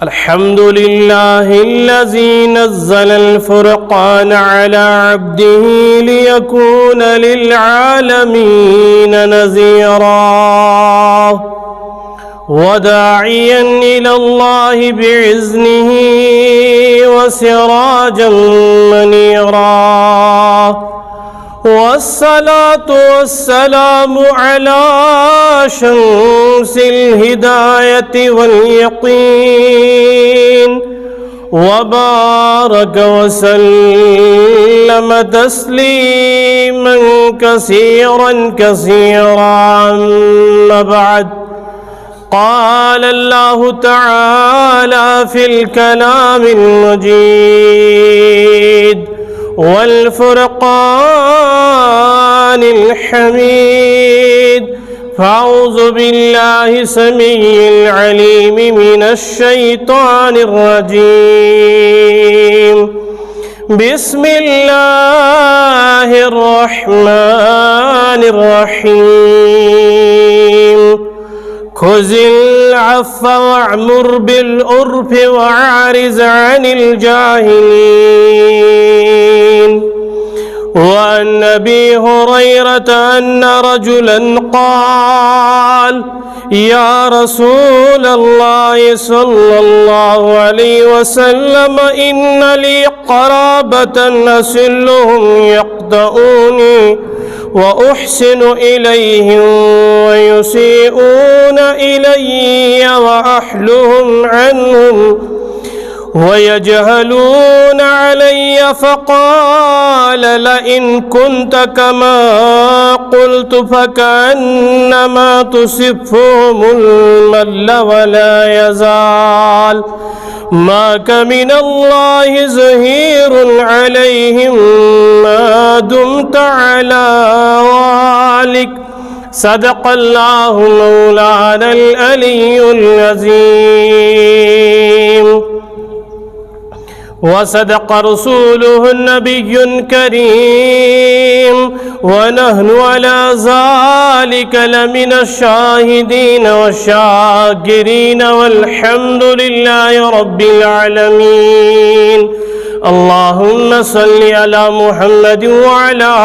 الحمد لله الذي نزل الفرقان على عبده ليكون للعالمين نذيرا وداعيا إلى الله بإذنه وسراجا منيرا. والصلاة والسلام على شمس الهداية واليقين وبارك وسلم تسليما كثيرا كثيرا. أما بعد، قال الله تعالى في الكلام المجيد والفرقان الحميد. فأعوذ بالله السميع العليم من الشيطان الرجيم. بسم الله الرحمن الرحيم. خذ العفو وأمر بالعرف وأعرض عن الجاهلين. وعن أبي هريرة أن رجلا قال: يا رسول الله صلى الله عليه وسلم، إن لي قرابة أصلهم يقطعوني وأحسن إليهم ويسيئون إلي وأحلهم عنهم ويجهلون علي. فقال: لئن كنت كما قلت فكأنما تصفهم المل ولا يزال معك من الله ظهير عليهم ما دمت على ذلك. صدق الله مولانا العلي العظيم، وصدق رسوله النبي الكريم، ونحن على ذلك لمن الشاهدين والشاكرين، والحمد لله رب العالمين. اللهم صل على محمد وعلى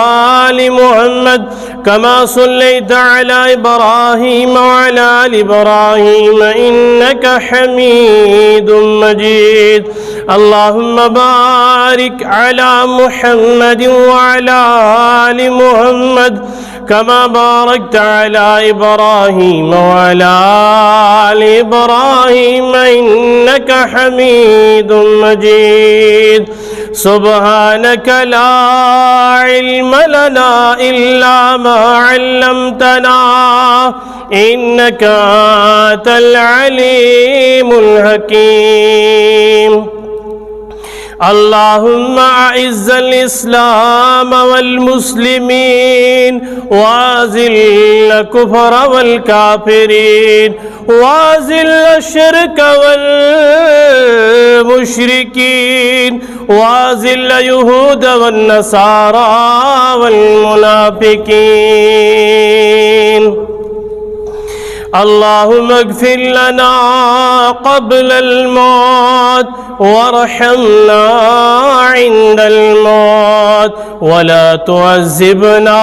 آل محمد كما صليت على إبراهيم وعلى آل إبراهيم إنك حميد مجيد. اللهم بارك على محمد وعلى آل محمد كما باركت على إبراهيم وعلى آل إبراهيم إنك حميد مجيد. سبحانك لا علم لنا إلا ما علمتنا إنك أنت العليم الحكيم. اللهم أعز الإسلام والمسلمين وأذل الكفر والكافرين وأذل الشرك والمشركين وأذل اليهود والنصارى والمنافقين. اللهم اغفر لنا قبل الموت وارحمنا عند الموت ولا تعذبنا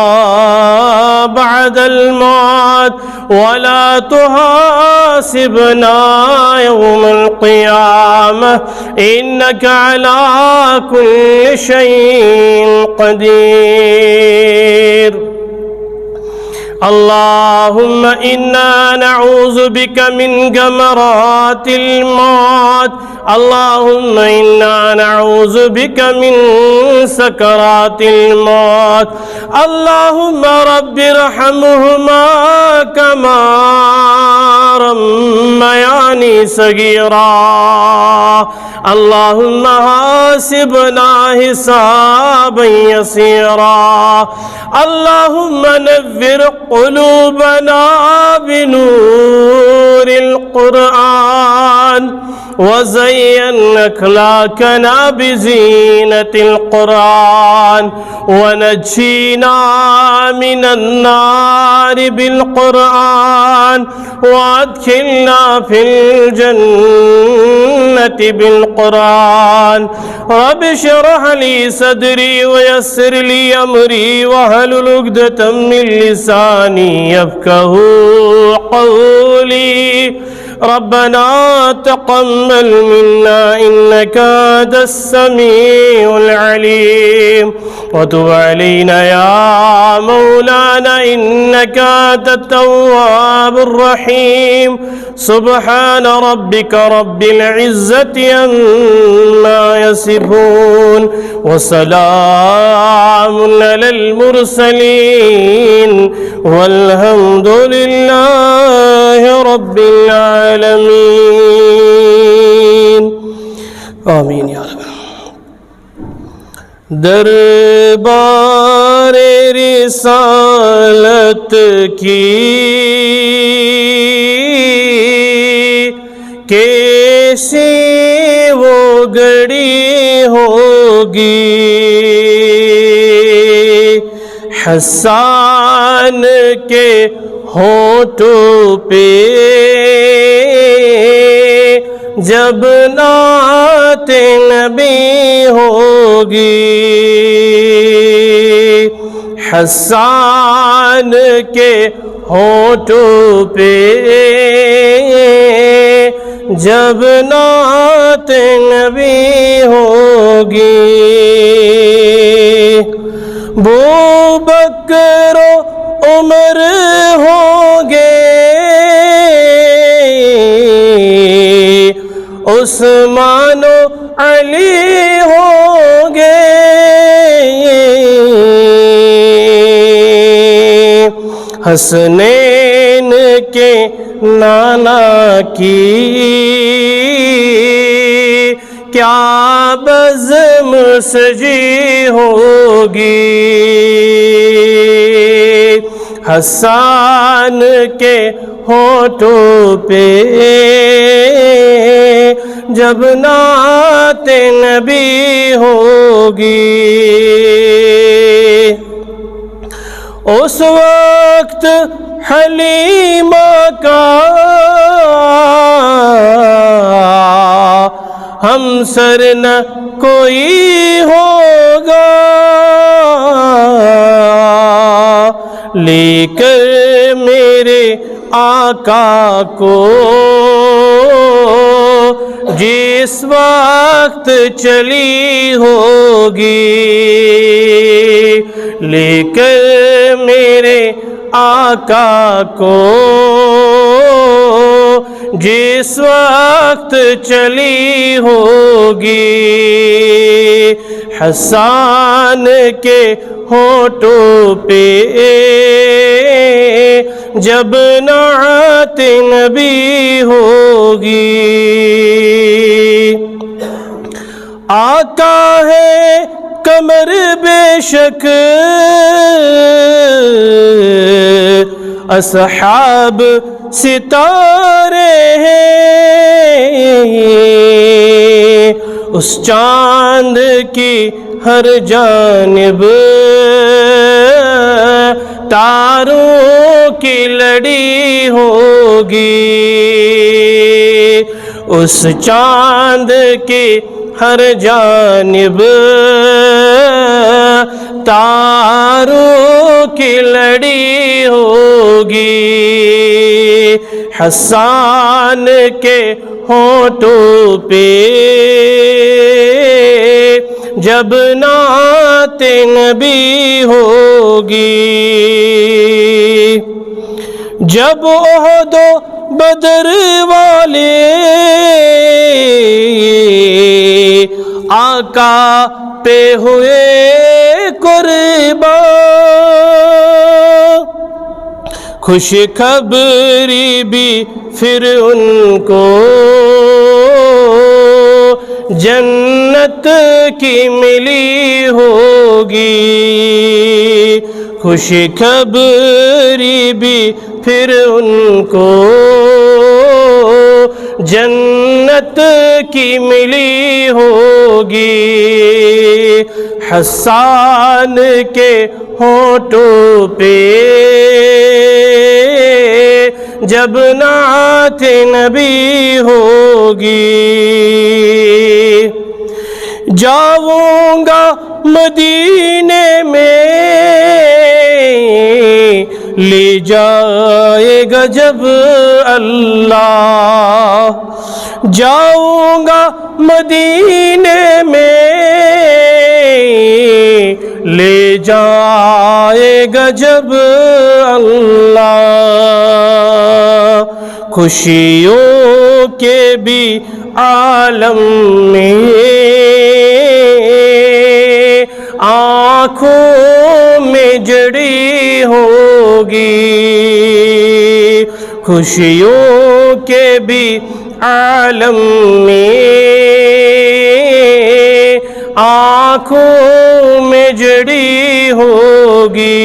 بعد الموت ولا تحاسبنا يوم القيامة إنك على كل شيء قدير. اللهم إنا نعوذ بك من غمرات الموت. اللهم إنا نعوذ بك من سكرات الموت. اللهم رب ارحمهما كما ربياني صغيرا. اللهم حاسبنا حسابا يسيرا. اللهم نور قلوبنا بنور القرآن وزين أخلاقنا بزينة القرآن ونجينا من النار بالقرآن وأدخلنا في الجنة بالقرآن رب اشرح لي صدري ويسر لي أمري واحلل عقدة من لساني يفقه قولي ربنا تقبل منا إنك أنت السميع العليم وتب علينا يا مولانا إنك أنت التواب الرحيم سبحان ربك رب العزة عما يصفون وسلام على المرسلين والحمد لله رب العالمين آمین یا رب دربار رسالت کی کیسی وہ گھڑی ہوگی حسان کے ہونٹوں پہ جب نعت نبی ہوگی حسان کے ہونٹوں پہ جب نعت نبی ہوگی بوبکر و عمر ہوں گے عثمان و علی ہوں گے حسنین کے نانا کی کیا بزم سجی ہوگی حسان کے ہونٹوں پہ جب نعت نبی ہوگی اس وقت حلیمہ کا ہمسر نہ کوئی ہوگا لے کر میرے آقا کو جس وقت چلی ہوگی لے کر میرے آقا کو جس وقت چلی ہوگی حسان کے ہونٹوں پہ جب نعت نبی ہوگی آقا ہے قمر بے شک اصحاب ستارے ہیں اس چاند کی ہر جانب تاروں کی لڑی ہوگی اس چاند کی ہر جانب تاروں کی لڑی ہوگی حسان کے ہونٹوں پہ جب نعت نبی ہوگی جب احد و بدر والے آقا پہ ہوئے قربان خوش خبری بھی پھر ان کو جنت کی ملی ہوگی خوش خبری بھی پھر ان کو جنت کی ملی ہوگی، حسان کے ہونٹوں پہ جب نعت نبی ہوگی۔ جاؤں گا مدینے میں لے جائے گا جب اللہ، جاؤں گا مدینے میں لے جائے گا جب اللہ، خوشیوں کے بھی عالم میں آنکھوں میں جڑی ہوگی، خوشیوں کے بھی عالم میں آنکھوں میں جڑی ہوگی،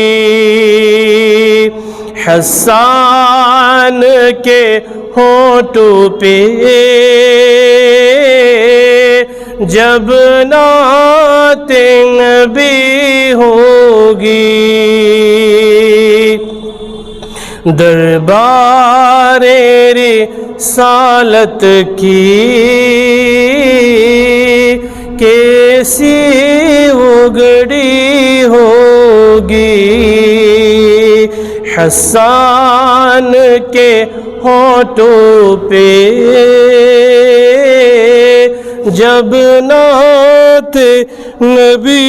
حسان کے ہونٹوں پہ جب نعت نبی ہوگی، دربار رسالت کی کیسی اگڑی ہوگی، حسان کے ہونٹوں پہ جب نعت نبی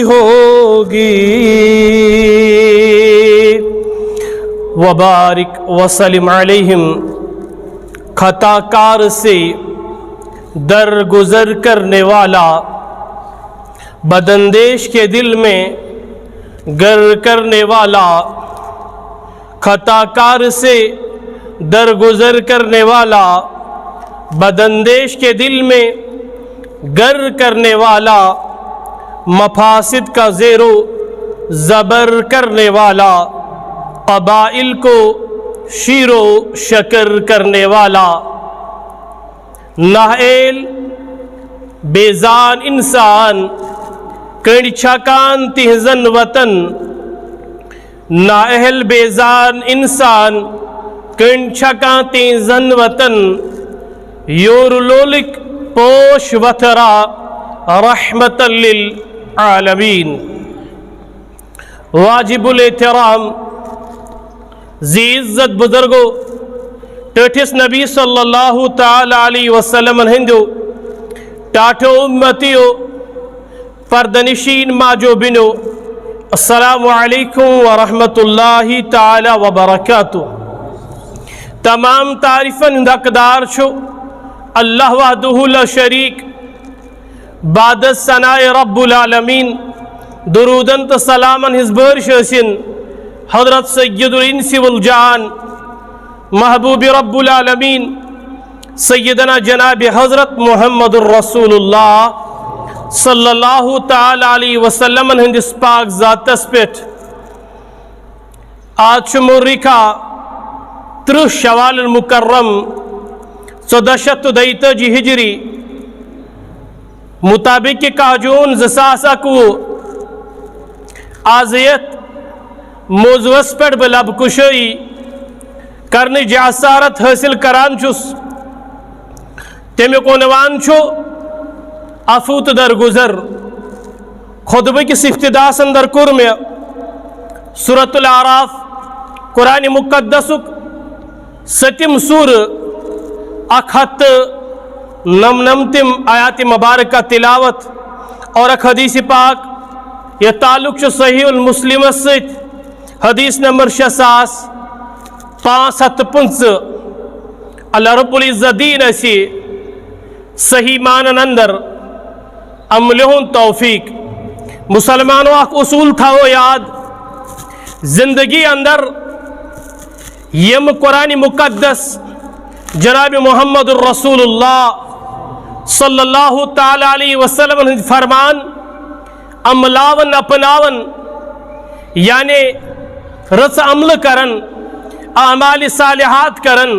ہوگی۔ وبارک وسلم علیہم، خطا کار سے درگزر کرنے والا، بداندیش کے دل میں گر کرنے والا، خطا کار سے درگزر کرنے والا، بداندیش کے دل میں گر کرنے والا، مفاسد کا زیر و زبر کرنے والا، قبائل کو شیر و شکر کرنے والا، نااہل بیزان انسان کنڈ چھکان تہزن وطن، نااہل بیزان انسان کنڈ چھکان تہزن وطن، یور لولک پوش وتھرا رحمت للعالمین۔ واجب الاحترام ذی عزت بزرگو ٹھٹھس نبی صلی اللہ تعالی علیہ وسلم ہندو ٹاٹھو امتیو پردنشین ماجو بنو، السلام علیکم ورحمۃ اللہ تعالی وبرکاتہ۔ تمام تعریفن حقدار چھو اللہ وحدہ لا شریک، بعد ثناء رب العالمین، درودن تو سلامن ہزبر شسن حضرت سید الانس والجان، محبوب رب العالمین سیدنا جناب حضرت محمد الرسول اللہ صلی اللہ تعالی علیہ وسلم ہندس پاک ذاتس پیٹھ آج مورکھا 30 شوال المکرم 1432 ہجری مطابق کاجون 2021 آزیت موضوعس پر بلب کشی کرنے جاسارت حاصل کران چھس، تمیک عنوان چھو افوت درگزر۔ خطبہ کس افتداء اندر کور میں سورۃ الاعراف قرآن مقدسک 7 سور 199 آیات مبارکہ تلاوت اور ایک حدیث پاک یہ تعلق چھو صحیح المسلم ست حدیث نمبر 6575۔ اللہ رب العزت دین اسی صحیح معنی اندر عملہن توفیق۔ مسلمانوں اک اصول تھا وہ یاد، زندگی اندر یم قرآن مقدس جناب محمد الرسول اللہ صلی اللہ تعالی علیہ وسلم فرمان عملاون اپناون، یعنی رس عمل کرن، اعمال صالحات کرن،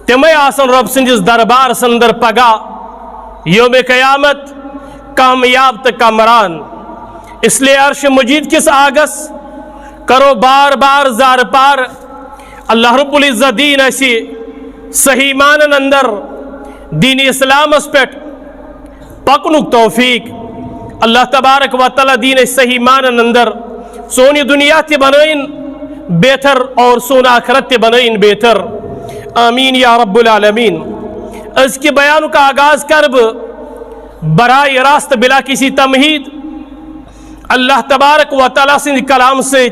تمے آسن رب سندس دربار سندر پگا یوم قیامت کامیاب تو کامران. اس لیے عرش مجید کس آگس کرو بار بار زار پار. اللہ رب العزت دین اسی صحیح مانن اندر دین اسلام اس پیٹ پکنک توفیق. اللہ تبارک و تعالی دین صحیح مانن اندر سونی دنیا تی بنائن بہتر اور سون آخرت تی بنائن بہتر. آمین یا رب العالمین. اس کی بیان کا آغاز کرب براہ راست بلا کسی تمہید اللہ تبارک و تعالی سے کلام سے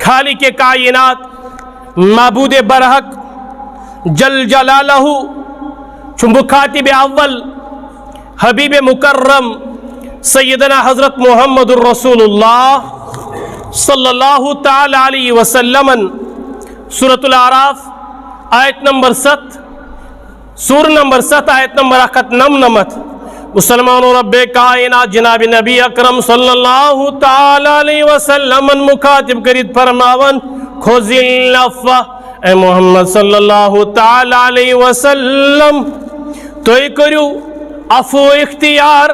خالق کائنات معبود برحق جل جلالہ مخاطب اول حبیب مکرم سیدنا حضرت محمد الرسول اللہ صلی اللہ تعالی علیہ وسلم سورۃ الاعراف آیت نمبر 7 سور نمبر 7 آیت نمبر 199. مسلمان رب کائنات جناب نبی اکرم صلی اللہ تعالی علیہ وسلم مخاطب کرید فرماون خذ العفو. اے محمد صلی اللہ تعالی علیہ وسلم تو کریو عفو اختیار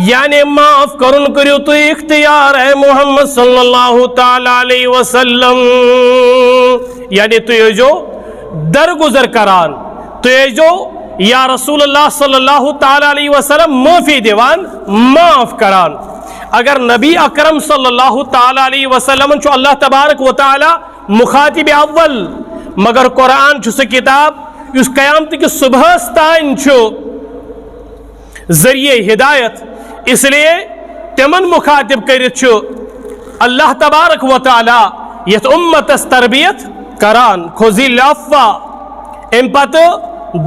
یعنی معاف کرن کریو تو اختیار. اے محمد صلی اللہ تعالی علیہ وسلم یعنی تو یہ جو درگزر کران تو یہ جو یا رسول اللہ صلی اللہ تعالی علیہ وسلم معافی دیوان معاف کران. اگر نبی اکرم صلی اللہ تعالی علیہ وسلم چو اللہ تبارک و تعالی مخاطب اول مگر قرآن چو سے کتاب اس قیامت کی صبح ستائن چو ذریعہ ہدایت. اس لیے تمن مخاطب کرت چو اللہ تبارک و تعالی یت امت اس تربیت کران خذ العفو. ام پتہ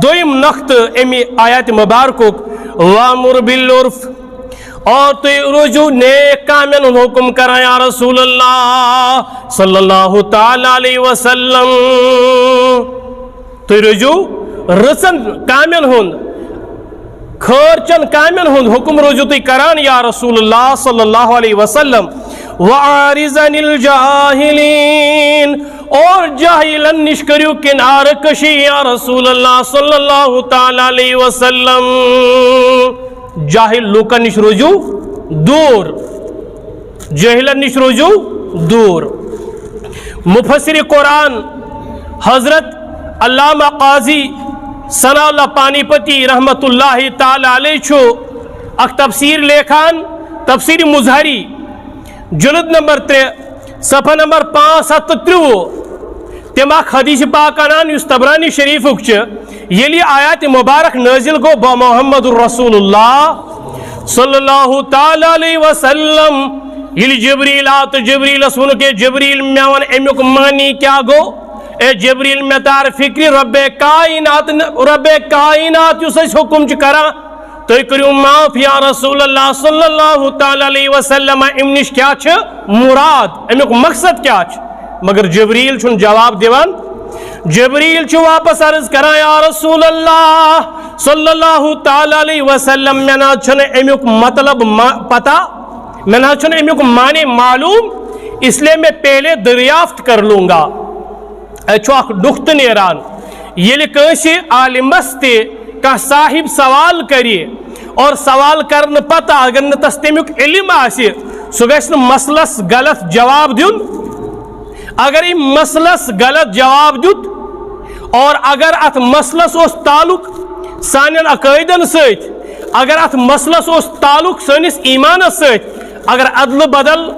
دویم نقط امی آیات مبارکو وامر بالعرف اور تو رجوع نیک کامن حکم کرا یا رسول اللہ صلی اللہ تعالی علیہ وسلم. تو رجوع رسن کامن ہند خرچن کامن ہند حکم رجوع تو کران یا رسول اللہ صلی اللہ علیہ وسلم. وعارض عن الجاہلین اور جاہلن نش کریو کنار کشی یا رسول اللہ صلی اللہ تعالی علیہ وسلم. جاہل لوکن نش رجوع دور جاہلن نش رجوع دور. مفسر قرآن حضرت علامہ قاضی ثناء اللہ پانی پتی رحمت اللہ تعالی علیہ چھو اک تفسیر لیکھان تفسیر مظہری جلد نمبر 3 صفحہ نمبر 573 تما حدیث پاک انان یس طبرانی شریف یلی آیات مبارک نازل گو با محمد الرسول اللہ صلی اللہ تعالی علیہ وسلم یلی جبریل آت جبریل سن کے جبریل میوان امیک معنی کیا گو اے جبریل میں تار فکری رب کائنات یس حکم کرا تو کریو معاف یا رسول اللہ صلی اللہ تعالی علیہ وسلم امنش کیا چھ مراد امیک مقصد کیا چھ. مگر جبریل چھن جواب دیوان جبریل چھو واپس عرض کرا یا رسول اللہ صلی اللہ تعالی علیہ وسلم میں نا چھن امیک مطلب پتا میں نا چھن امیک معنی معلوم اس لیے میں پہلے دریافت کر لوں گا. چھو اک نقطہ نیران یہ کنسی عالمس تے کا صاحب سوال کریے اور سوال کرنے پتہ اگر نہ تس تمیک علم آسی سو گژھِ نہٕ مسلس غلط جواب دیون. اگر یہ مسلس غلط جواب دیت اور اگر ات مسلس اس تعلق سانین عقائدن ست اگر ات مسلس اس تعلق سانس ایمانس ست اگر عدل بدل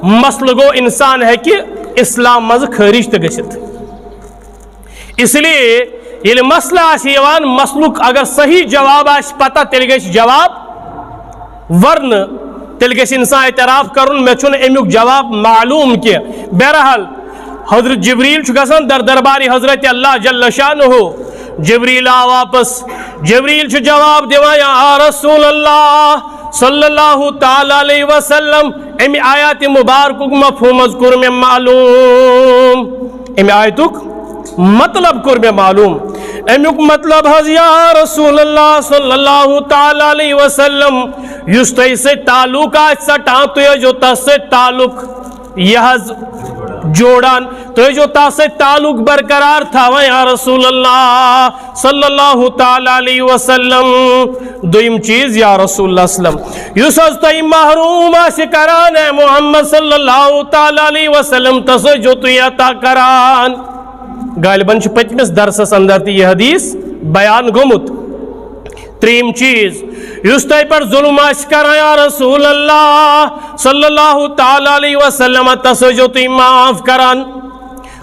مسل گو انسان ہے کہ اسلام مز خارج تہ گژھِتھ. اس لیے یل مسئلہ آسیوان مسلک اگر صحیح جواب آس پتہ تیل گژھِ جواب ورن تیل گژھِ انسان اعتراف کرن میں چھن امیک جواب معلوم کی. بہرحال حضرت جبریل چھُ گژھان در درباری حضرت اللہ جل شانہ جبریل آ واپس جبریل چھُ جواب دیوان یا رسول اللہ صلی اللہ تعالی علیہ وسلم امی آیات مبارکک مفہوم اذکر میں معلوم امی آیتک مطلب کر میں معلوم امیک مطلب حض یا رسول اللہ صلی اللہ تعالی علیہ وسلم یس تہ سے تعلق آج سٹان تو جو تس سے تعلق یہ جوڑان تو جو تاسے تعلق برقرار تھا یا رسول اللہ صلی اللہ تعالی علیہ وسلم دویم چیز یا رسول اللہ صلی اللہ علیہ وسلم یس از تئی محروم آسی کران ہے محمد صلی اللہ تعالی علیہ وسلم تسے جو تو عطا کران غالباً چھ پچمس درسس اندر تی یہ حدیث بیان گمت تریم چیز یس تئی پر ظلم آسی کران یا رسول اللہ صلی اللہ تعالی علیہ وسلم تسے جو تو معاف کران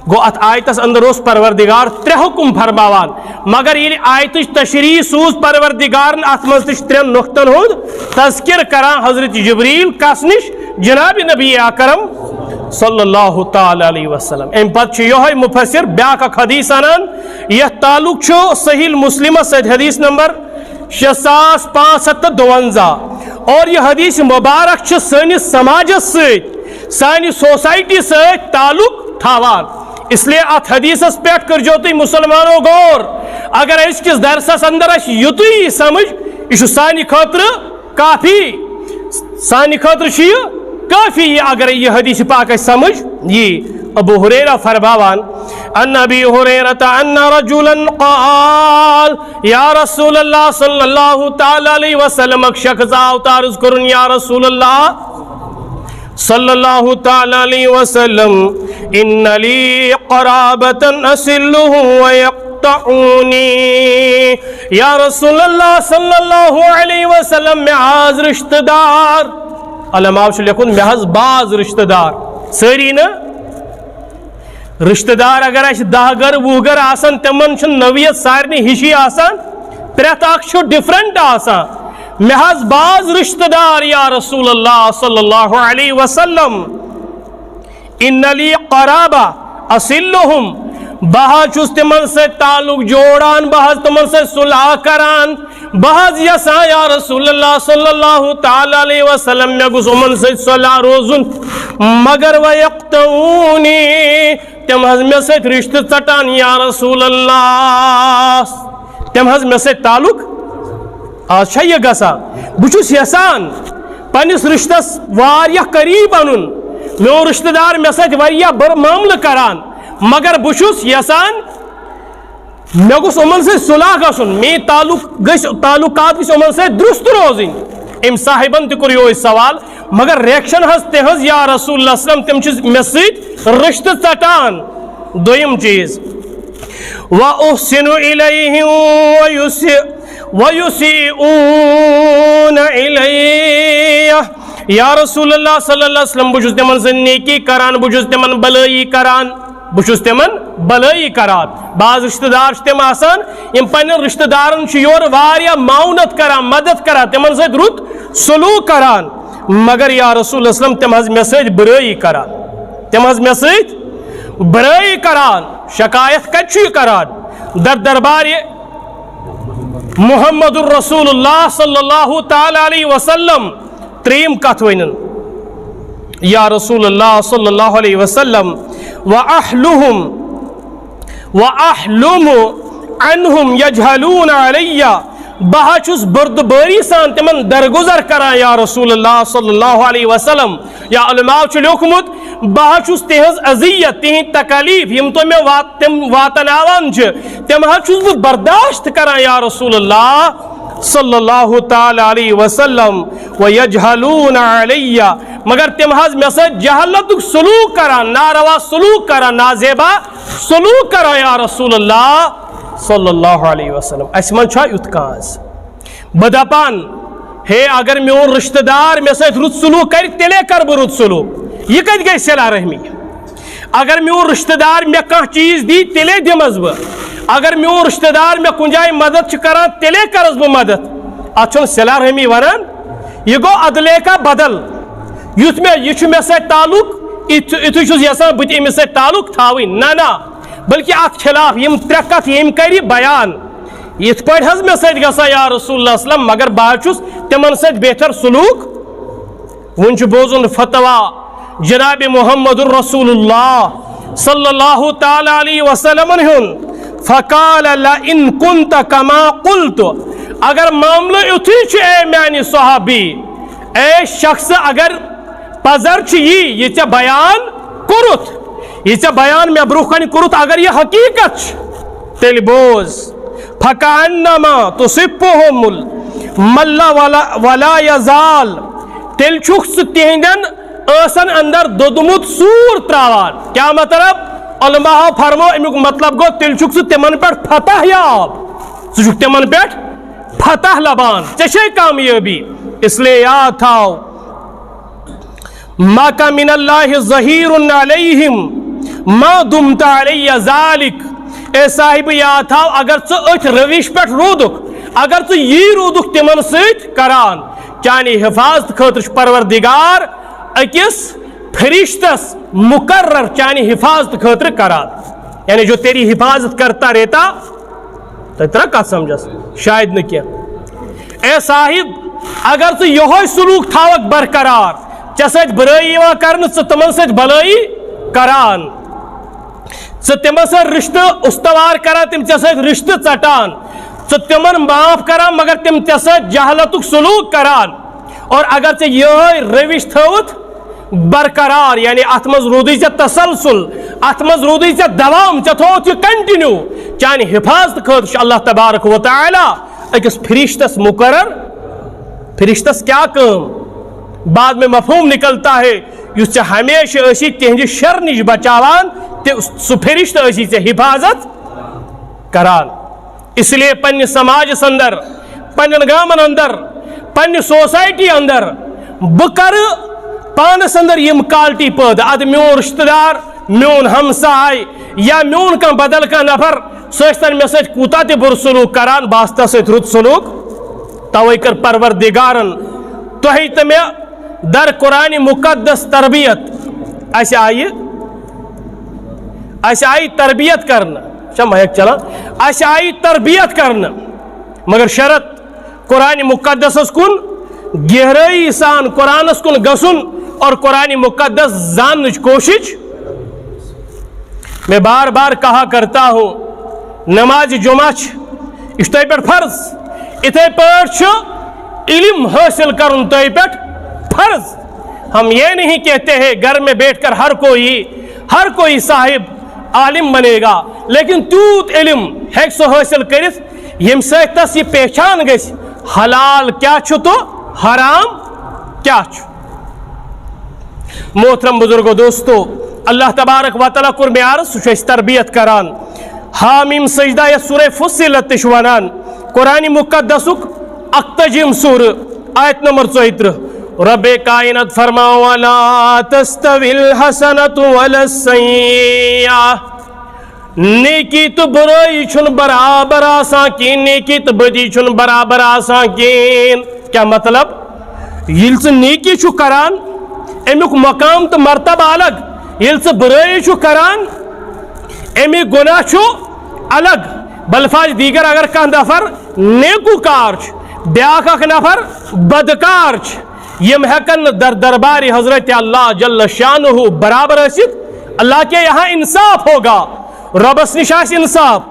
گو ات آیتس اندر اس پروردگار ترے حکم فرماوان مگر یہ آیتش تشریح سوز پروردگار ات مز تش ترین نقطن ہند تذکر کران حضرت جبریل کس نش جناب نبی اکرم صلی اللہ تعالی علیہ وسلم ام پت یہ مفسر بیاک حدیث انان یہ تعلق چھو صحیح مسلم سید حدیث نمبر 6552 اور یہ حدیث مبارک چھ سانس سماجس ست سانی سوسائٹی ست تعلق تھاوان اس لیے ات حدیثس پیٹ کر جو تی مسلمانوں غور اگر اس کس درسس اندر اس یوتی سمجھ یہ سانی خاطر کافی سانی خاطر یہ کافی اگر یہ حدیث پاک سمجھ یہ ابو ہریرہ فرماوان ان ابی ہریرہ ان رجلا قال یا رسول اللہ صلی اللہ تعالی علیہ وسلم ایک شخص آؤ تعرض کرن یا رسول اللہ صلی اللہ تعالی علیہ وسلم ان لی قرابتا اسلهم ویقطعونی یا رسول اللہ صلی اللہ علیہ وسلم محاذ رشتہ دار علماء لکھن محاذ بعض رشتہ دار سری نا رشتہ دار اگر اس 10 گر 20 گر آسان تمن چھ نویت سارنی ہشی آسان پریت اخ چھو ڈیفرنٹ آسان محض بعض رشتہ دار یا رسول اللہ صلی اللہ علیہ وسلم ان لی قرابہ اسلهم بہت چس تمن سے تعلق جوڑان بہت تمن سے صلح کران بہت یسا یا رسول اللہ صلی اللہ تعالی علیہ وسلم میں گس امن سے صلح روزن مگر ویقتعونی تم حض میں سے رشتہ ژٹان یا رسول اللہ تم حض میں سے تعلق آج یہ گسا بچس یسان پنس رشتس واریہ قریب انن میون رشتہ دار میں سۭتۍ واریہ بڑ معاملہ کران مگر بچس یسان مے گوٚژھ یِمن سۭتۍ صلح گژھُن میٲنۍ تعلقات گژھِ یِمن سۭتۍ درست روزٕنۍ أمۍ صاحبن تہِ کوٚر یہوے سوال مگر ریکشن حظ تہنٛز یا رسول اللہ صلی اللہ علیہ وسلم تِم چھِ مےٚ سۭتۍ رشتہٕ ژٹان دوٚیِم چیٖز وأحسن إليهم ويسيئون إليه یا رسول اللہ صلی اللہ علیہ وسلم بچس تمن سے نیکی کران بچس تمن بلائی کران بچس تمن بلائی کران بعض رشتہ دار تم آسان یم پن رشتہ دارن یور واریہ معاونت کران مدد کران تمن سے رت سلوک کران مگر یا رسول اللہ صلی اللہ علیہ وسلم تم حض مے سۭتۍ برائی کران تم حض مے سۭتۍ برائی کران شکایت کچھ کران در دربار محمد الرسول اللہ صلی اللہ تعالی علیہ وسلم تریم کت ونن یا رسول اللہ صلی اللہ علیہ وسلم وأحلم عنهم يجهلون علی بہا چھس بردباری سان تمن درگزر کران یا رسول اللہ صلی اللہ علیہ وسلم یا علماء چھ لیوکھمت بہا چھس تہنز اذیت تہند تکالیف یم تو میں واتناوان چھ تم ہا چھس بہ برداشت کران یا رسول اللہ صلی اللہ تعالی علیہ وسلم ویجہلون علی مگر تم حض میں سے جہالت سلوک کران ناروا سلوک کران نازیبا سلوک کران یا رسول اللہ صلی اللہ علیہ وسلم اس من چھا یت کاز بدپان ہے اگر میون رشتہ دار میں سے رت سلوک کر تیلے کر بہ رت سلوک یہ کت گئی صلہ رحمی اگر میون رشتہ دار میں کھانا چیز دی تیلے دمز بہ اگر میون رشتہ دار میں کن جائے مدد کران تیلے کرس بہ مدد اتھن صلہ رحمی ونان یہ گو عدلے کا بدل یت میں یہ مے سے تعلق اتھے چھس یسان بہ امس سے تعلق تھاوین نہ بلکہ ات خلاف یم ترے کت یم کری بیان یت پٲٹھۍ حظ مے سۭتۍ گژھان یا رسول اللہ صلی اللہ علیہ وسلم مگر بہٕ چھُس تمن سۭتۍ بہتر سلوک وۄنۍ چھُ بوزُن فتوا جناب محمد الرسول اللہ صلی اللہ تعالی علیہ وسلم ہُنٛد فقال لئن كنت كما قلت اگر معاملہ یُتھُے چھُ اے میانہِ صحابی اے شخص اگر پزر چھ یہ ژےٚ بیان کوٚرُتھ یہ بیان میں برو کن کورت اگر یہ حقیقت تیل بوز فکانما تصفهم المل ولا یزال تیل چھک سہ تہندین ٲسن اندر دودمت سور تراوان. کیا مطلب؟ علماء فرمو امیک مطلب گو تیل چھک سہ تمن پہ فتح یاب، سہ چھک تمن پہ فتح لبان، ژے کامیابی. اس لیے یاد تھاو ما کا من اللہ ظہیر علیہم ما دمت علی ذالک. اے صاحب یاد تھاو اگر ژٕ أتھۍ روش پہ رودک، اگر ژٕ یی رودک تمن سۭتۍ کران، چانی حفاظت خاطر پروردگار اکس فرشتس مقرر چانی حفاظت خاطر کران، یعنی جو تیری حفاظت کرتا رہتا. تو اتنا کت سمجھس شاید نہ کیا. اے صاحب اگر ژٕ یہوے سلوک تھاوک برقرار، ژےٚ سۭتۍ برٲیی یِوان کرنہٕ ژٕ تِمن سۭتۍ بلٲیی کران، ژٕ تِمن سۭتۍ رشتہٕ استوار کران، تِم ژےٚ سۭتۍ رشتہٕ ژٹان، ژٕ تِمن معاف کران مگر تِم ژےٚ سۭتۍ جہالتُک سلوک کران. اور اگر ژےٚ یہوے روش تھٲوٕتھ برقرار، یعنی اتھ منٛز روٗدٕے ژےٚ تسلسل، اتھ منٛز روٗدٕے ژےٚ دوام، ژےٚ تھووُتھ یہِ کنٹِنیو، چانہِ حفاظت خٲطرٕ چھُ اللہ تبارک و تعالیٰ أکِس فرشتس مقرر. فرشتس کیا کٲم؟ بعد میں مفہوم نکلتا ہے یُس ژےٚ ہمیشہ ٲسی تِہنٛدِ شر نِش بچاوان، سُہ فرشتہٕ ٲسی ژےٚ حفاظت کران. اس لیے پننہِ سماجس اندر، پننٮ۪ن گامن اندر، پننہِ سوسائٹی اندر بہٕ کرٕ پانس اندر یم کالٹی پٲدٕ. اد میون رشتہ دار، میون ہمساے یا میون کانٛہہ بدل کانٛہہ نفر سُہ ٲسۍتن مےٚ سۭتۍ کوٗتاہ تہِ بُرٕ سلوٗک کران، بہٕ آسہٕ تس سۭتۍ رُت سلوٗک. توے کٔر پروردگارن تۄہہِ تہٕ مےٚ در قرآن مقدس تربیت. اسہِ آیہِ تربیت کرنہٕ، چھا مایک چلان؟ اسہِ آیہِ تربیت کرنہٕ مگر شرط قرآن مقدسس کن گہرٲیی سان قرآنس کن گژھُن اور قرآن مقدس جاننٕچ کوشش. میں بار بار کہا کرتا ہوں نماز جمعہ یہ تہ پہ فرض، اتھے پہ علم حاصل کرن تہ پہ فرض. ہم یہ نہیں کہتے ہیں گھر میں بیٹھ کر ہر کوئی صاحب عالم بنے گا، لیکن تیوت علم ہے سو حاصل کرت یم سۭتۍ تس یہ پہچان گژھِ حلال کیا چھُ تو حرام کیا چھُ. محترم بزرگو دوستو، اللہ تبارک و تعالیٰ کوٚر مےٚ عرض، سُہ چھُ اَسہِ تربیت کران. حامیم سجدہ یتھ سورہ فصلت تہِ چھُ ونان، قرآن مقدسُک 81 سورہ آیت نمبر 34. رب کائنات فرماو ولا تستوی الحسنۃ ولا السیئہ. نیکی تو برائی چھن برابر آسان کین، نیکی تو بدی چھن برابر آسان کین. کیا مطلب؟ ییٚلہِ ژٕ نیکی چھُ کران امیُک مقام تو مرتبہ الگ، ییٚلہِ ژٕ برائی چھُ کران امیُک گناہ چھُ الگ. بلفاظ دیگر اگر کانٛہہ نفر نیکوکار چھُ، بیاکھ اکھ نفر بدکار چھُ، یم ہیکن در دربار حضرت اللہ جل شانہ برابر ٲسِتھ. اللہ کے یہاں انصاف ہوگا، ربس نش آسہِ انصاف.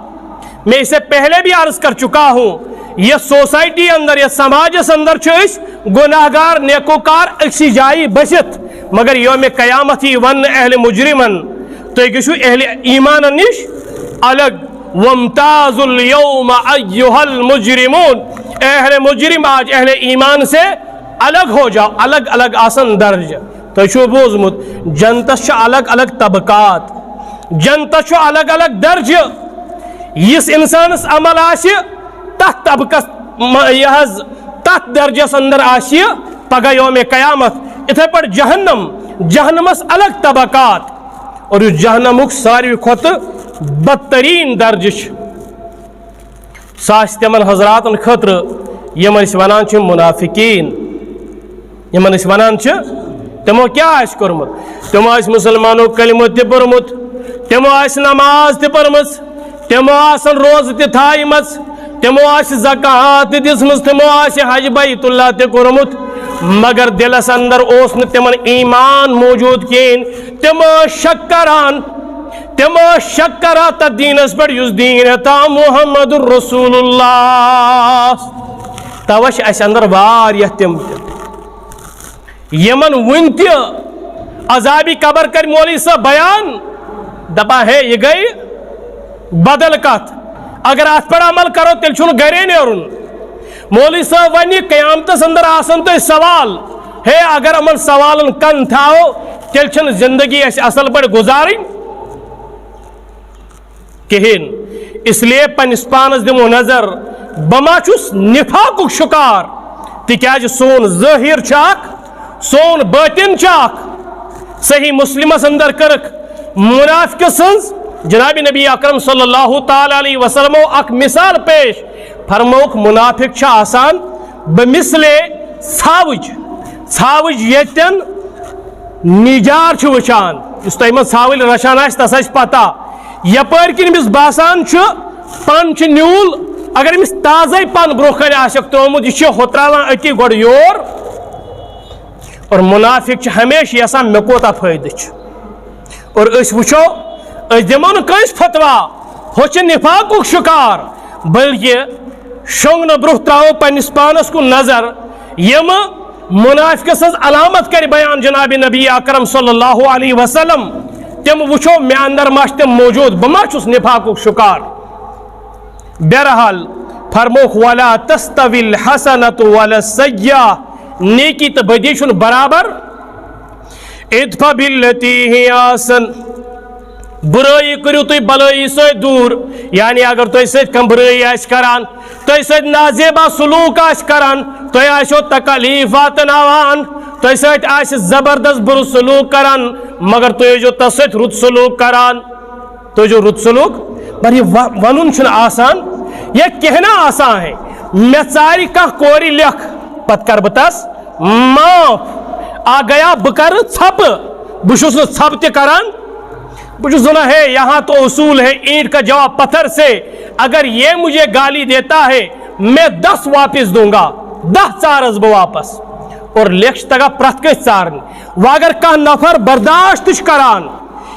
میں اسے پہلے بھی عرض کر چکا ہوں، یہ سوسائٹی اندر یا سماجس اندر چھِ أسۍ گناہ گار نیکوکار أکسی جایہِ بٔسِتھ، مگر یوم قیامت یی ون اہل مجرمن تُہۍ گٔژھِو اہل ایمانن نش الگ. وامتاز اليوم ایھا المجرمون، اہل مجرم آج اہل ایمان سے الگ ہو جاؤ. الگ الگ آسن درج. تُہۍ چھُو بوٗزمُت جنتس چھِ الگ الگ طبقات، جنتس چھُ الگ الگ درجہ. یس انسانس عمل آسہِ تتھ طبقس تتھ درجس اندر آسہِ پگہ یوم قیامت. اتھے پٲٹھۍ جہنمس الگ طبقات، اور یُس جہنمُک ساروی کھۄتہٕ بدترین درجہ چھُ سُہ آسہِ تِمن حضراتن خٲطرٕ یِمن أسۍ ونان چھِ منافقین. یِمن أسۍ ونان چھِ تِمو کیٛاہ آسہِ کوٚرمُت؟ تِمو آسہِ مُسلمانو کلمہٕ تہِ پوٚرمُت، تِمو آسہِ نماز تہِ پٔرمٕژ، تِمو آسن روزٕ تہِ تھایمژ، تِمو آسہِ زکات تہِ دِژمٕژ، تِمو آسہِ حج بیت اللہ تہِ کوٚرمُت، مگر دلس اندر اوس نہٕ تِمن ایمان موجود کہیٖنۍ. تِم ٲسۍ شک کران، تِم ٲسۍ شک کران تتھ دیٖنس پٮ۪ٹھ یُس دیٖن ہتا محمد رسول اللہ. توے چھِ اسہِ اندر واریاہ تِم تہِ یمن وُنہِ تہِ عذابِ قبر کر مولوی صٲب بیان، دپا ہے یہ گئی بدل کت اگر ات پر عمل کرو تیل چھن گرے نیرن مولوی صاحب ونی قیامتس اندر آسن تو سوال ہے اگر امن سوالن کن تھاو تیل چھن زندگی اس اصل پر گزارن کہین اس لیے پنس پانس دمو نظر بما چھس نفاق شکار تکیاز سون ظاہر چاک سون باطن چاک صحیح مسلمس اندر کرک منافق سنز جناب نبی اکرم صلی اللہ تعالی علیہ وسلم اک مثال پیش فرموک منافق چھا آسان بمثل ژھاوج یتن نجار چھ وچان اس تیمن ژھاوج رچان آس تس آس پتہ یپر کن امس باسان پن چھ نیول اگر امس تازے پن برو کن آسک ترومت یہ ہوتراوان اتی گوڑ یور اور منافق چھ ہمیشہ یسان مے کوتا فائدہ چھ اور اس وچھو اس دمو کس فتوا ہو چھ نفاق شکار بلکہ شونگ برو تراو پنس پانس کو نظر یم منافق سز علامت کر بیان جناب نبی اکرم صلی اللہ علیہ وسلم تم وچھو مے اندر ماش تم موجود بما چھس نفاق شکار بہرحال فرموک ولا تستوی الحسنۃ ولا السیئہ نیکی تو بدی چھن برابر ادفع باللتی ہی احسن برائی کرو تھی بلائی سے دور یعنی اگر تو اس کم برائی آس کران تو اس نازیبا سلوک آس کران تو آسو تکلیفات نوان تو اس آس زبردست بر سلوک کران مگر تو جو تسیت رت سلوک کران تو جو رت سلوک پر یہ ونن چھن آسان یہ کہنا آسان ہے میں ساری کا کوری لکھ پت کر بتاس معاف آ گیا بکر چھپ بشوس چھپ تے کران بجھنا ہے یہاں تو اصول ہے اینٹ کا جواب پتھر سے اگر یہ مجھے گالی دیتا ہے میں 10 واپس دوں گا 10 چارز بہ واپس اور لیکش تگا پرت کس چارن واگر کا نفر برداشت کران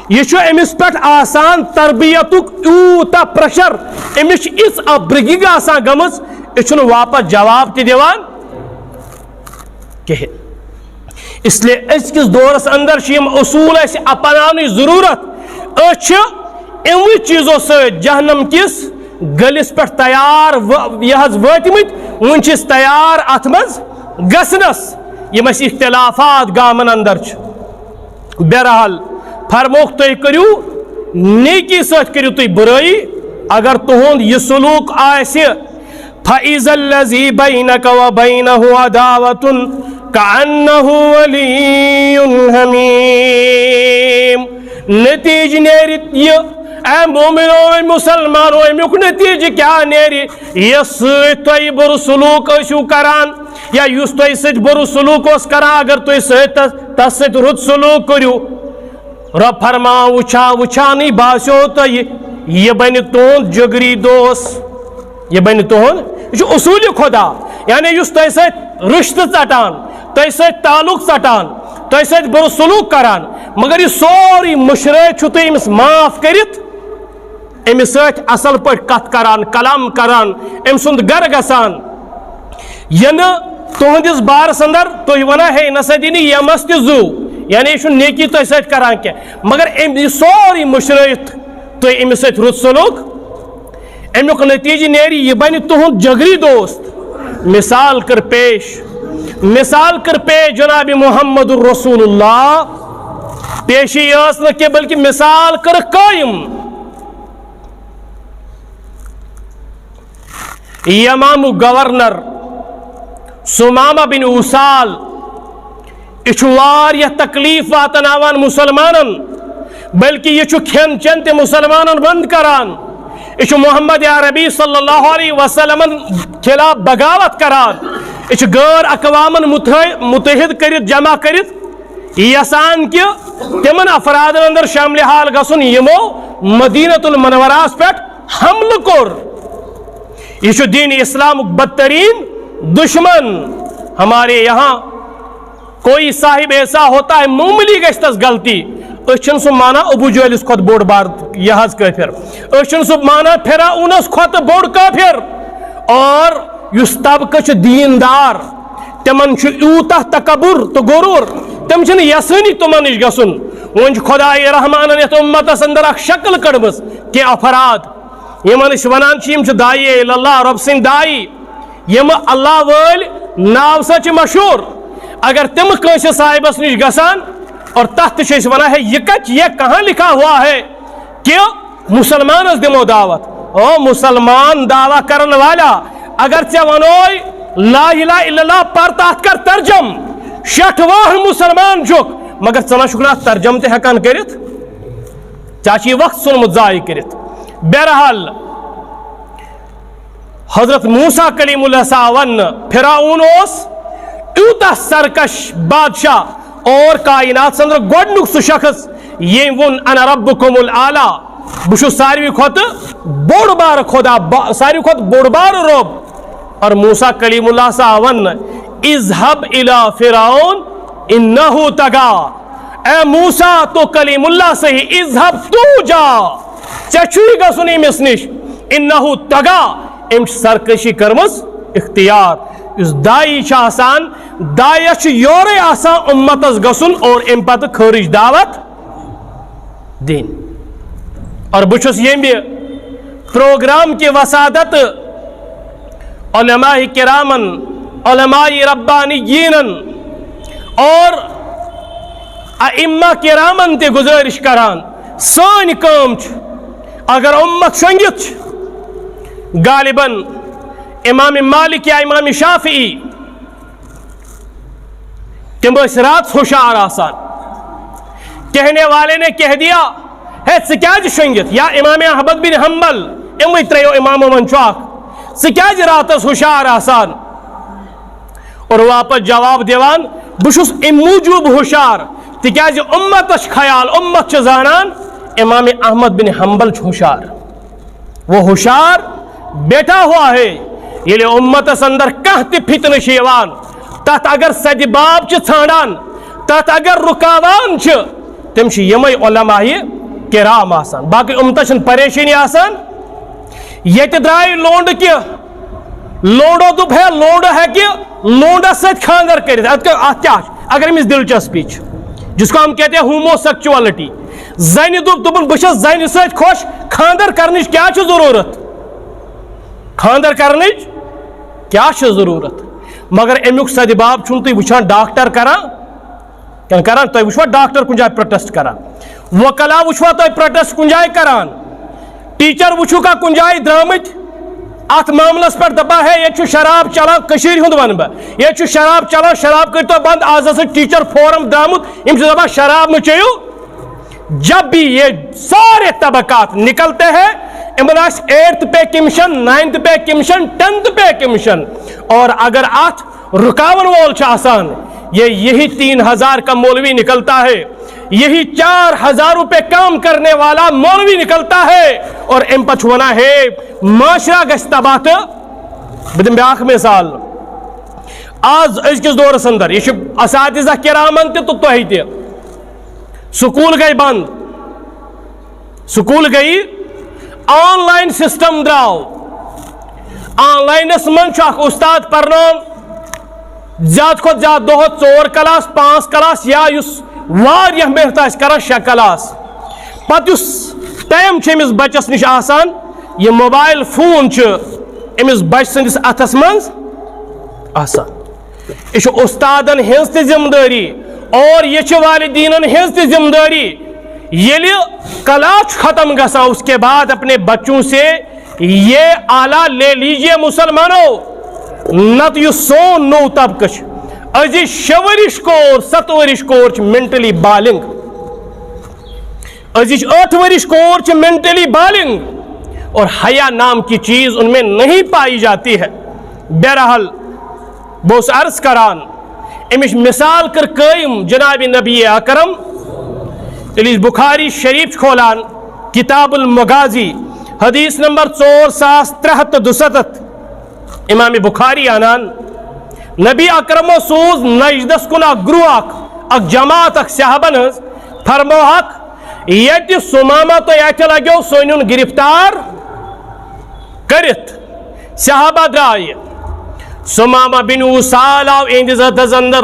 یہ چھو امس پٹ آسان تربیتک ایوتا پریشر امس اس ابرگی کا آسان گمس اس چھو واپس جواب تی دیوان کہ اس لیے اس کس دورس اندر شیم اصول ایسی اپنانی ضرورت اموی چیزوں سے جہنم کس گلس پر تیار یہ واتمت ونچس تیار اتمز گسنس یہ مس اختلافات گامن اندر بہرحال فرموک تو کریو نیکی ساتھ کریو تو برائی اگر تہند یہ سلوک آئے فَإِذَا الَّذِي بَيْنَكَ وَبَيْنَهُ عَدَاوَةٌ كَأَنَّهُ وَلِيٌّ حَمِيمٌ نتیج نیری یہ اے مومنو اے مسلمانو امیک نتیج کیا نیری یس توی برو سلوک اسو کران یا یس توی سج برو سلوک اس کران اگر توی سج تست رد سلوک کریو رب فرما وچھانی باسیو تو یہ بنی تون جگری دوست یہ بنی تون یہ اصول خدا یعنی یس توی سج رشت ژٹان توی سج تعلق ژٹان تو اس برو سلوک کران مگر یہ سوری مشرے چھو تو امس معاف کرت امس اصل پہ کت کران کلام کران ام سند گر گسان یہ تہندس بارس اندر تھی ونان ہے نسا دینی یمس تزو یعنی یہ نیکی تو کران کی مگر یہ سوری مشرت تو امس رت سلوک امیک نتیجہ نیری یہ بن تہند جگری دوست مثال کر پیش جناب محمد الرسول اللہ پیشی یاس نہ کہ بلکہ مثال کر قائم یمام گورنر سمامہ بن اوسال یہ تکلیف واتناوان مسلمانن بلکہ یہ کھین چین تے مسلمانن بند کران یہ محمد عربی صلی اللہ علیہ وسلم خلاف بغاوت کران یہ غیر اقوامن متحد کرت جمع کرت یسان کہ تمن افراد اندر شامل حال گسن یمو مدینۃ المنوراس پہ حمل کور یہ دین اسلام بدترین دشمن ہمارے یہاں کوئی صاحب ایسا ہوتا ہے معمولی گشتس غلطی اچھن سو مانا ابو جہلس کھت بوڑ بار یہ کافر اچھن سو مانا فرعونس کھت بوڑ کافر اور یس طبقہ دیندار تمن ایوتہ تکبر تو غرور تو تم چھن یسانی تمن نش گسن ون خدائے رحمانن یت امتس اندر اخ شکل کڑمس کہ افراد یمن اس ونان چھ یم چھ دائی اللہ رب سن دائی یم اللہ ول ناو سچ مشہور اگر تم کنس صاحبس نش گسان اور تحت چھ ونان ہے یہ کہاں لکھا ہوا ہے کہ مسلمانس دمو دعوت او مسلمان دعویٰ کرن والا اگر ژے ونوئی لا الہ الا اللہ پر تحت کر ترجم 60 مسلمان چھک مگر ژٕ چھُکھ نہٕ ترجم تہِ ہٮ۪کان کٔرِتھ ژےٚ چھُے وقت ژھُنمُت ضایع کٔرِتھ بہرحال حضرت موسیٰ کلیم اللہ آو وننہٕ فرعون اوس تیوٗتاہ سرکش بادشاہ اور کائنات اندر گۄڈنیُک سُہ شخص ییٚمۍ ووٚن انا ربکم الاعلیٰ بہٕ چھُس ساروی کھۄتہٕ بوٚڑ بارٕ خدا ساروی کھۄتہٕ بوٚڑ بارٕ رۄب اور موسیٰ کلیم اللہ آو وننہٕ اذهب الى فرعون انہو تگا اے موسیٰ تو کلیم اللہ سے ہی اذهب تو جا چچوئی گسن امس نش انہو تگا ام سرکشی کرمس اختیار اس دائی آسان دائیہ یورے آسان امتس گسن اور ام پتہ خارج دعوت دین اور بچس یہ پروگرام کی وسادت علماء کرامن علماء ربانیین اور ائمہ کرامن تے گزارش کران سانی کام اگر امت شنگت غالباً امام مالک یا امام شافعی تم بس رات ہوشیار آسان کہنے والے نے کہہ دیا ہے سکیاج شنگت یا امام احمد بن حنبل امی تریو امام من چواک سکیاج راتس ہوشیار آسان اور واپس جواب دیوان بشس ام موجوب ہوشیار تکیاز امتش خیال امت چھ زانان امام احمد بن حنبل ہوشیار وہ ہوشیار بیٹھا ہوا ہے یہ امتس اندر کہتی فتنہ شیوان تحت اگر سدی باب چھ ژھانڈان تحت اگر رکاوان چھ تم چھ یمے علماء کرام آسان باقی امتس چھن پریشانی آسان یہ درائے لونڈ کی لونڈو دب ہے لونڈ ہے کہ لونڈا ساتھ خاندر کرت اگر امس دلچسپی جس کو ہم کہتے ہیں ہومو سیکچوالٹی زنی دبن بس زنی ساتھ خوش خاندر کرنچ کیا ضرورت خاندر کرنچ کیا ضرورت مگر امیک سدباب چھن تھی وچان ڈاکٹر کران کران تھی وچوا ڈاکٹر کن جائے پروٹیسٹ کران وکلا وچوا تھی پروٹیسٹ کن جائے کران ٹیچر وچو کا کن جائے درامت ات معاملس پر دپا ہے یہ شراب چلان کشیر ہند ون بہ یہ شراب چلان شراب کرتو بند آز ہسا ٹیچر فورم درامت یم دپا شراب مہ چیو جب بھی یہ سارے طبقات نکلتے ہیں امراس 8th پے کمیشن 9th پے کمیشن 10th پے کمیشن اور اگر آت رکاون وول آسان یہی 3000 کا مولوی نکلتا ہے یہی 4000 روپے کام کرنے والا مولوی نکلتا ہے اور ام پچ ونا ہے معاشرہ گژھِ تباہ تہٕ بہٕ دِمہٕ بیاکھ مثال آز أزکِس دورس اندر یہ اساتذہ کرامن تہِ تہٕ تۄہہِ تہِ سکول گئی بند سکول گئی آن لائن سسٹم دراو آن لائنس من اخ استاد پرنان زیادہ کھت زیادہ دہت 4 کلاس 5 کلاس یا اس واریاہ محنت آس کران 6 کلاس پتہ اس ٹائم امس بچس نش آسان یہ موبائل فون امس بچ سندس اتھس منز آسان یہ استادن ہز تہ ذمہ داری اور یہ والدینن ہز تہ ذمہ داری یل کلاس ختم گسا اس کے بعد اپنے بچوں سے یہ آلہ لے لیجئے مسلمانوں نت یہ سون نو طبقہ ازی 6 ورش کور 7 ورش کور مینٹلی بالنگ ازی 8 ورش کور مینٹلی بالنگ اور حیا نام کی چیز ان میں نہیں پائی جاتی ہے بہرحال بہت عرض کران امش مثال کر قائم جناب نبی اکرم تیلیس بخاری شریف کھولان کتاب المغازی حدیث نمبر 4367 امام بخاری آنان نبی اکرم و سوز نجدس کن اک گروہ اک جماعت اک صحابن ہز فرمو حق یہ سمامہ تو یہ لگو سونیون گرفتار کرت صحابہ درائے سمامہ بن وصال آو اندزت اندر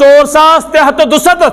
4067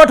8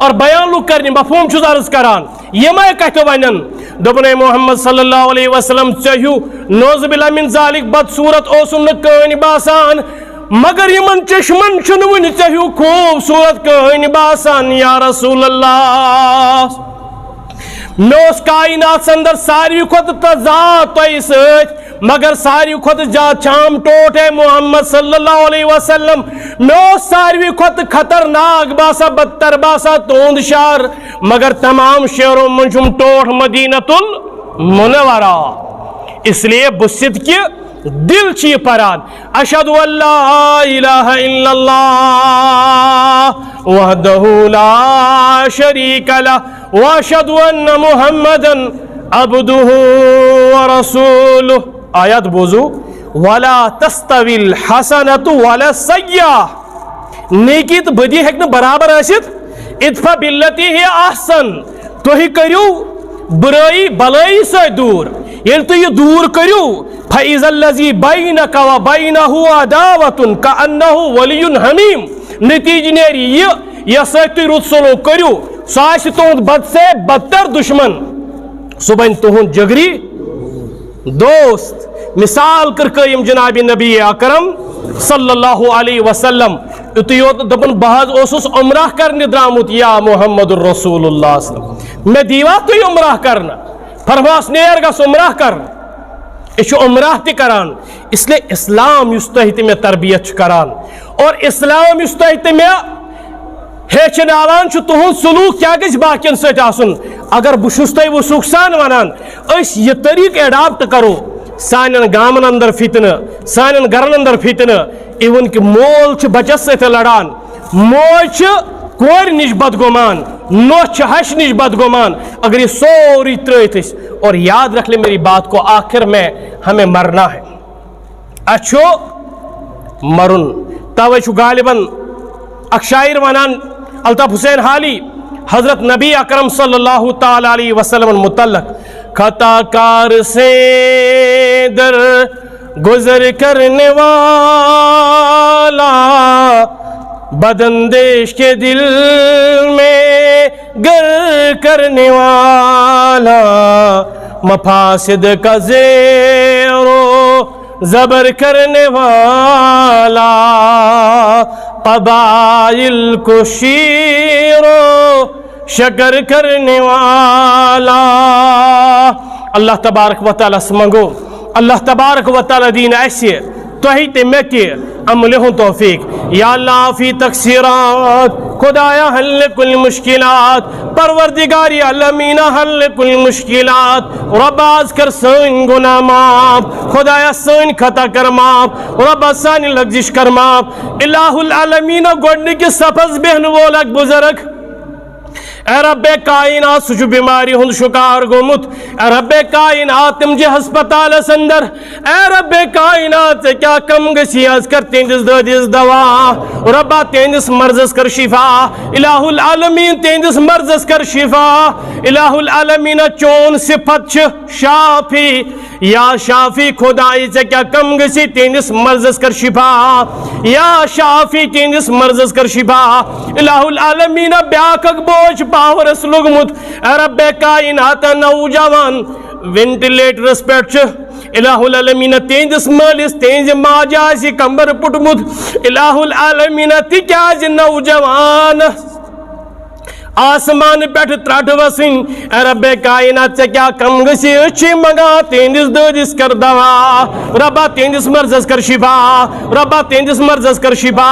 اور بیان لوگ کرنی مفہوم چھس عرض کران یہ میں کہتے ونن دبنے محمد صلی اللہ علیہ وسلم چہیو نوز باللہ من ذالک بد صورت اوسن کہانی باسان مگر یمن چشمن چھن ون چہیو خوبصورت کہانی باسان یا رسول اللہ میوس کائنات اندر ساروی کھت تضاد تہ ست مگر ساروی کھت زیادہ چھام ٹوٹ ہے محمد صلی اللہ علیہ وسلم میوس ساروی کھت خطرناک باسا بدتر باسا تہند شہر مگر تمام شہروں من چھم ٹوٹ مدینۃ المنورہ اس لیے بسد کہ دل چی پران اشہد ان لا الہ الا اللہ وحدہ لا شریک لہ واشهد ان محمدا عبده ورسوله آیات بوزو ولا تستوی الحسنۃ ولا السیئۃ نیکی تو بدی ہیک نہ برابر ٲسِتھ ادفع باللتی ہی احسن تُہۍ کٔرِو برائی بلائی سے دور ییٚلہِ تُہۍ یہِ دوٗر کٔرِو فإذا الذی بینک وبینہ عداوۃ کأنہ ولی حمیم نتیجہ نیرِ یہِ سۭتۍ تُہۍ رُت سلوک کٔرِو سُہ آسہِ تُہُنٛد بد سے بدتر دشمن سُہ بنہِ تُہُنٛد جگری دوست مثال کر قٲیِم جناب نبی اکرم صلی اللہ علیہ وسلم یُتُے یوت دپن بہٕ حظ اوسُس عمرہ کرنہِ درامُت یا محمد الرسول اللہ مےٚ دیٖوا تُہۍ عمرہ کرنہٕ فرماس نیر گژھ عمرہ کرنہٕ أسۍ چھِ عمرہ تہِ کران اس لیے اسلام یُس تۄہہِ تہِ مےٚ تربیت چھُ کران اور اسلام یُس تۄہہِ تہِ مےٚ ہیچناوان چھُ تُہُنٛد سلوک کیٛاہ گژھِ باقین سۭتۍ آسُن اگر بہٕ چھُس تۄہہِ وثوق سان ونان أسۍ یہِ طریٖقہٕ ایڈاپٹ کرو سانٮ۪ن گامن اندر فتنہٕ سانٮ۪ن گرن اندر فتنہٕ اِوٕن کہِ مول چھُ بچس سۭتۍ لڑان موج چھِ کورِ نِش بدگمان نوٚح چھِ ہشہِ نِش بدگمان اگر یہ سورُے ترٲیِتھ أسۍ اور یاد رکھ لے میری بات کو آخر میں ہمیں مرنا ہے اَسہِ چھُ مرُن توے چھُ غالباً اکھ شاعر ونان الطاف حسین حالی حضرت نبی اکرم صلی اللہ تعالی علیہ وسلم متعلق خطا کار سے در گزر کرنے والا بداندیش کے دل میں گر کرنے والا مفاسد کا زیر و زبر کرنے والا قبائل کو شیر و شکر کرنے والا اللہ تبارک و تعالیٰ منگو اللہ تبارک و تعالیٰ دین ایسے توہی تے میں تے عمل ہوں توفیق یا اللہ فی تقصیرات خدایا حل کل مشکلات پروردگاری عالمین حل کل مشکلات رب آز کر سین گناہ معاف خدایا سین خطا کر معاف رب سانی لغزش کر معاف الہ العالمین گوڑنے کی سفز بہن وولک بزرگ اے رب کائنات سہ بیماری ہند شکار گومت اے رب کائنات تم جہ ہسپتال اندر اے رب کائنات ژے کیا کم گسی آز کر تہندس دادس دوا ربا تہندس مرضس کر شفا الہ العالمین تہندس مرضس کر شفا الہ العالمین چون صفت چھ شافی یا شافی خدائی ژے کیا کم گسی تہندس مرضس کر شفا یا شافی تہندس مرضس کر شفا الہ العالمین بیاکھ بوجھ پاورس لوگمت اے رب کائنات نوجوان وینٹلیٹرس پہ الہ العالمین تہندس مالس تہذ ماجہ آسی کمبر پٹمت الہ العالمین تکیاز نوجوان آسمان پہ ترٹ وسن اے رب کائنات ژے کیا کم گسی چھ منگا تہندس دادس کر دوا ربا تہندس مرضس کر شفا ربا تہندس مرضس کر شفا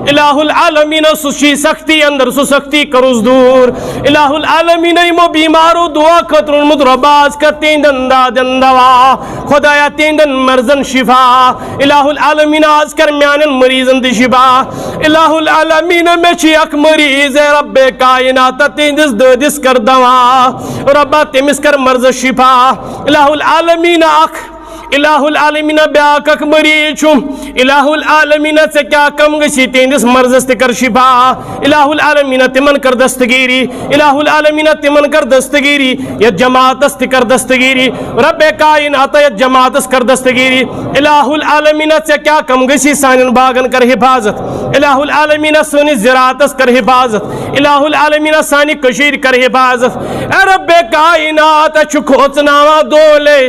الہ العالمین سچی سختی اندر سو سختی کروس دور الہ العالمین یمو بیمارو دعا خطر انمت ربا آز کر تہندن دادن دوا خدایا تہندن مرضن شفا الہ العالمین آز کر میانن مریضن دی شفا الہ العالمین میں چھ اک مریض اے رب کائنات تہندس دادس کر دوا ربا تمس کر مرض شفا الہ العالمین اخ الہ العالمین بیاک اک مریض چھم الہ العالمین ژے کیا کم گژھی تہندس مرضس تہ کر شفا الہ العالمین تمن کر دستگیری الہ العالمین تمن کر دستگیری یت جماعتس تہ کر دستگیری رب کائنات یت جماعتس کر دستگیری الہ العالمین ژے کیا کم گژھی سانن باغن کر حفاظت الہ العالمین سٲنِس زراعتس کر حفاظت الہ العالمین سانہِ کشیر کر حفاظت اے رب کائنات چھ کھوژناوان دولے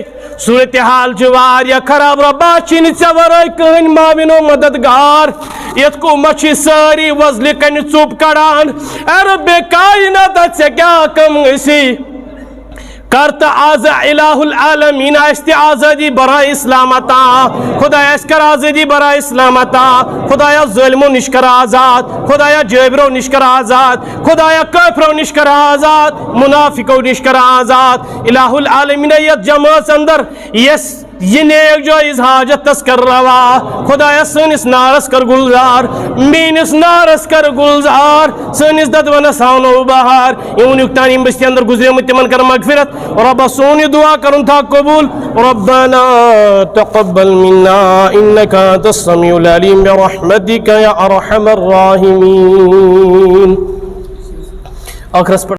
صورتحال چھ واریاہ خراب ربا چھنہ ژےٚ ورٲے کٕہٕنۍ معاون و مددگار یتھ قومت چھ ساری وزلہِ کنہِ ژوٚپ کڑان اے رب کائنات ژےٚ کیاہ کم گژھی کرتا آز الہ العالمین آستی آزادی برائے اسلام عطا خدایا اس کر آزادی برائے اسلام عطا خدایا ظلمو نش کر آزاد خدایا جبرو نش کر آزاد خدایا کافرو نش کر آزاد منافقو نش کر آزاد الہ العالمین یت جماعت اندر یس یہ نیک جائز حاجت تس کر روا خدایا سنس نارس کر گلزار مینس نارس کر گلزار سنس ددونس آنو بہار یونیک تعلیم بستی اندر گزرے متمن کر مغفرت رب سونی دعا کرن تھا قبول ربنا تقبل منا انك انت السميع العليم برحمتك يا ارحم الراحمين.